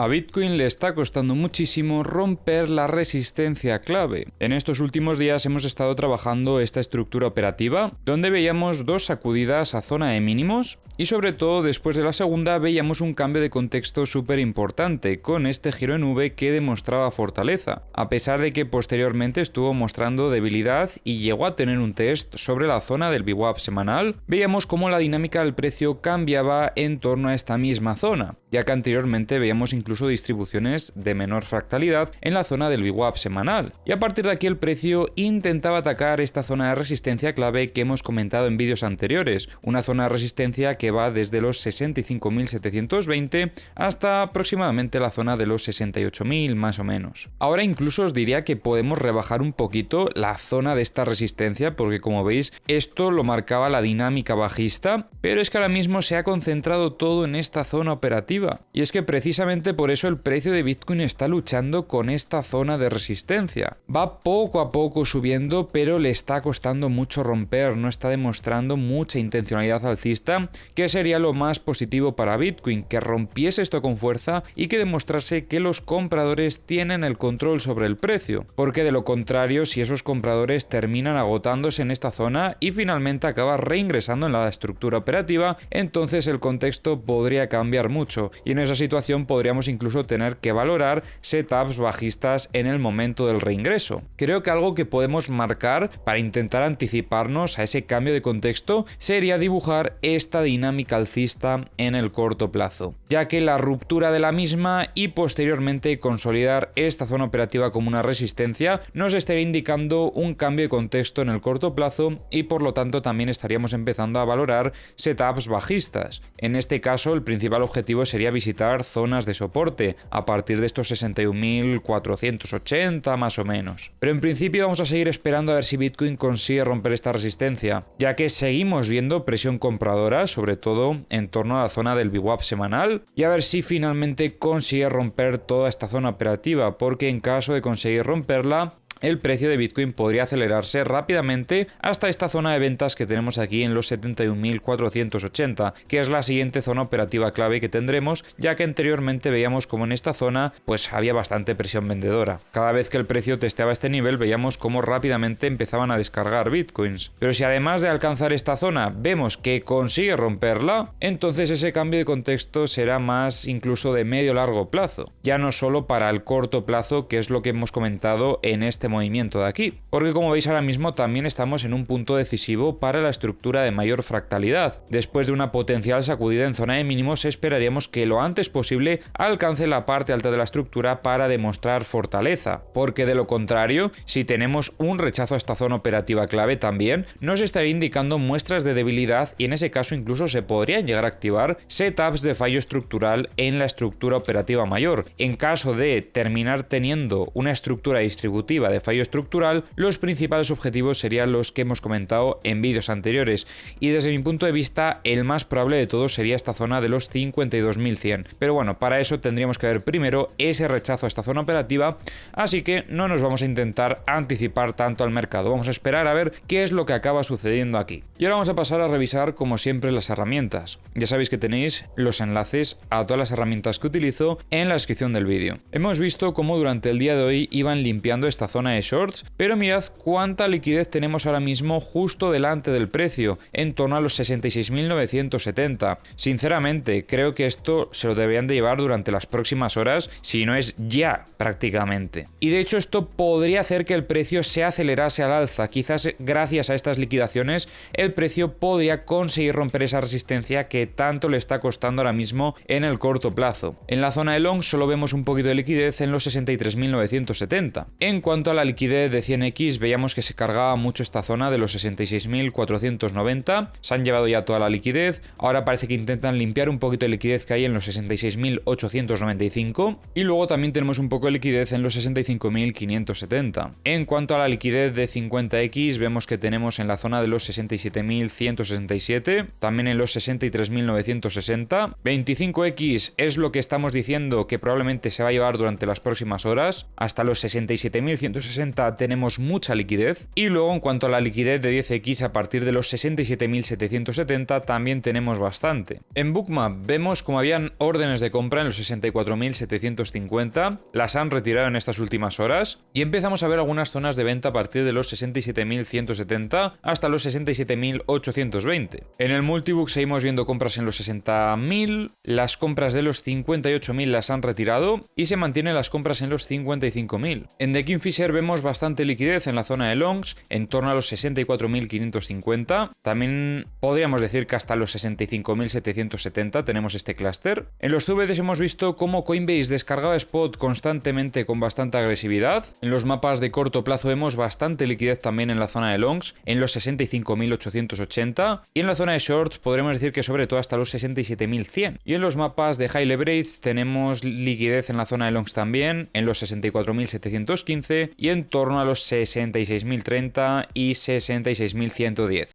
A Bitcoin le está costando muchísimo romper la resistencia clave. En estos últimos días hemos estado trabajando esta estructura operativa, donde veíamos dos sacudidas a zona de mínimos y sobre todo después de la segunda veíamos un cambio de contexto súper importante con este giro en V que demostraba fortaleza, a pesar de que posteriormente estuvo mostrando debilidad y llegó a tener un test sobre la zona del VWAP semanal. Veíamos cómo la dinámica del precio cambiaba en torno a esta misma zona, ya que anteriormente veíamos incluso distribuciones de menor fractalidad en la zona del VWAP semanal, y a partir de aquí el precio intentaba atacar esta zona de resistencia clave que hemos comentado en vídeos anteriores, una zona de resistencia que va desde los 65.720 hasta aproximadamente la zona de los 68.000 más o menos. Ahora incluso os diría que podemos rebajar un poquito la zona de esta resistencia porque como veis esto lo marcaba la dinámica bajista, pero es que ahora mismo se ha concentrado todo en esta zona operativa, y es que precisamente por eso el precio de Bitcoin está luchando con esta zona de resistencia. Va poco a poco subiendo, pero le está costando mucho romper, no está demostrando mucha intencionalidad alcista, que sería lo más positivo para Bitcoin, que rompiese esto con fuerza y que demostrase que los compradores tienen el control sobre el precio, porque de lo contrario, si esos compradores terminan agotándose en esta zona y finalmente acaba reingresando en la estructura operativa, entonces el contexto podría cambiar mucho, y en esa situación podríamos incluso tener que valorar setups bajistas en el momento del reingreso. Creo que algo que podemos marcar para intentar anticiparnos a ese cambio de contexto sería dibujar esta dinámica alcista en el corto plazo, ya que la ruptura de la misma y posteriormente consolidar esta zona operativa como una resistencia nos estaría indicando un cambio de contexto en el corto plazo y por lo tanto también estaríamos empezando a valorar setups bajistas. En este caso el principal objetivo sería visitar zonas de soporte a partir de estos 61.480 más o menos. Pero en principio vamos a seguir esperando a ver si Bitcoin consigue romper esta resistencia, ya que seguimos viendo presión compradora, sobre todo en torno a la zona del VWAP semanal, y a ver si finalmente consigue romper toda esta zona operativa, porque en caso de conseguir romperla, el precio de Bitcoin podría acelerarse rápidamente hasta esta zona de ventas que tenemos aquí en los 71.480, que es la siguiente zona operativa clave que tendremos, ya que anteriormente veíamos como en esta zona pues había bastante presión vendedora. Cada vez que el precio testeaba este nivel veíamos cómo rápidamente empezaban a descargar Bitcoins. Pero si además de alcanzar esta zona vemos que consigue romperla, entonces ese cambio de contexto será más incluso de medio largo plazo, ya no solo para el corto plazo, que es lo que hemos comentado en este movimiento de aquí, porque como veis ahora mismo también estamos en un punto decisivo para la estructura de mayor fractalidad. Después de una potencial sacudida en zona de mínimos esperaríamos que lo antes posible alcance la parte alta de la estructura para demostrar fortaleza, porque de lo contrario, si tenemos un rechazo a esta zona operativa clave también, nos estaría indicando muestras de debilidad y en ese caso incluso se podrían llegar a activar setups de fallo estructural en la estructura operativa mayor. En caso de terminar teniendo una estructura distributiva de fallo estructural, los principales objetivos serían los que hemos comentado en vídeos anteriores, y desde mi punto de vista el más probable de todos sería esta zona de los 52.100, pero bueno, para eso tendríamos que ver primero ese rechazo a esta zona operativa, así que no nos vamos a intentar anticipar tanto al mercado, vamos a esperar a ver qué es lo que acaba sucediendo aquí. Y ahora vamos a pasar a revisar como siempre las herramientas. Ya sabéis que tenéis los enlaces a todas las herramientas que utilizo en la descripción del vídeo. Hemos visto cómo durante el día de hoy iban limpiando esta zona de shorts, pero mirad cuánta liquidez tenemos ahora mismo justo delante del precio, en torno a los 66.970. Sinceramente, creo que esto se lo deberían de llevar durante las próximas horas, si no es ya prácticamente. Y de hecho esto podría hacer que el precio se acelerase al alza. Quizás gracias a estas liquidaciones el precio podría conseguir romper esa resistencia que tanto le está costando ahora mismo en el corto plazo. En la zona de long solo vemos un poquito de liquidez en los 63.970. En cuanto a la liquidez de 100x, veíamos que se cargaba mucho esta zona de los 66.490, se han llevado ya toda la liquidez, ahora parece que intentan limpiar un poquito de liquidez que hay en los 66.895 y luego también tenemos un poco de liquidez en los 65.570. En cuanto a la liquidez de 50x, vemos que tenemos en la zona de los 67.167, también en los 63.960, 25x es lo que estamos diciendo que probablemente se va a llevar durante las próximas horas, hasta los 67.160 60 tenemos mucha liquidez. Y luego en cuanto a la liquidez de 10X a partir de los 67.770 también tenemos bastante. En Bookmap vemos como habían órdenes de compra en los 64.750, las han retirado en estas últimas horas y empezamos a ver algunas zonas de venta a partir de los 67.170 hasta los 67.820. En el Multibook seguimos viendo compras en los 60.000, las compras de los 58.000 las han retirado y se mantienen las compras en los 55.000. En The Kingfisher vemos bastante liquidez en la zona de longs, en torno a los 64.550. También podríamos decir que hasta los 65.770 tenemos este clúster. En los CVDs hemos visto cómo Coinbase descargaba spot constantemente con bastante agresividad. En los mapas de corto plazo vemos bastante liquidez también en la zona de longs, en los 65.880. Y en la zona de shorts podremos decir que sobre todo hasta los 67.100. Y en los mapas de high leverage tenemos liquidez en la zona de longs también, en los 64.715 y en torno a los 66.030 y 66.110.